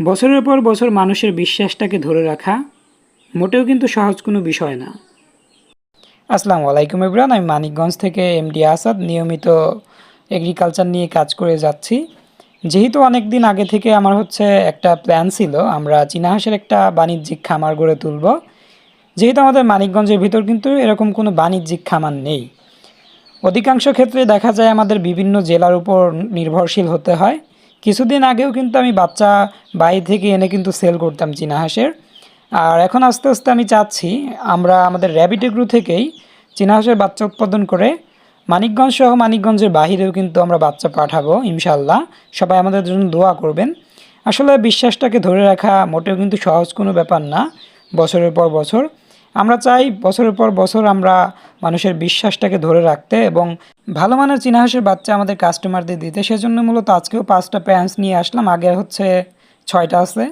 বছরের পর বছর মানুষের বিশ্বাসটাকে ধরে রাখা মোটেও কিন্তু সহজ কোনো বিষয় না। আসসালামু আলাইকুম ইবরান, আমি মানিকগঞ্জ থেকে এমডি আসাদ নিয়মিত এগ্রিকালচার নিয়ে কাজ করে যাচ্ছি। যেহেতু অনেক দিন আগে থেকে আমার একটা প্ল্যান ছিল, আমরা চীনা হাঁসের একটা বাণিজ্যিক খামার গড়ে তুলব। যেহেতু আমাদের মানিকগঞ্জের ভিতর কিন্তু এরকম কোনো বাণিজ্যিক খামার নেই, অধিকাংশ ক্ষেত্রে দেখা যায় আমাদের বিভিন্ন জেলার উপর নির্ভরশীল হতে হয়। কিছুদিন আগেও কিন্তু আমি বাচ্চা বাইরে থেকে এনে কিন্তু সেল করতাম চীনা হাঁসের। আর এখন আস্তে আস্তে আমি চাচ্ছি আমরা আমাদের র্যাবিট এগ্রো থেকেই চীনা হাঁসের বাচ্চা উৎপাদন করে মানিকগঞ্জ সহ মানিকগঞ্জের বাহিরেও কিন্তু আমরা বাচ্চা পাঠাবো ইনশাল্লাহ। সবাই আমাদের জন্য দোয়া করবেন। আসলে বিশ্বাসটাকে ধরে রাখা মোটেও কিন্তু সহজ কোনো ব্যাপার না। বছরের পর বছর আমরা চাই বছরের পর বছর আমরা মানুষের বিশ্বাসটাকে ধরে রাখতে এবং ভালো মানের চীনা হাঁসের বাচ্চা আমাদের কাস্টমারদের দিতে। সেজন্য মূলত আজকেও 5টা প্যান্স নিয়ে আসলাম, আগে 6টা আছে।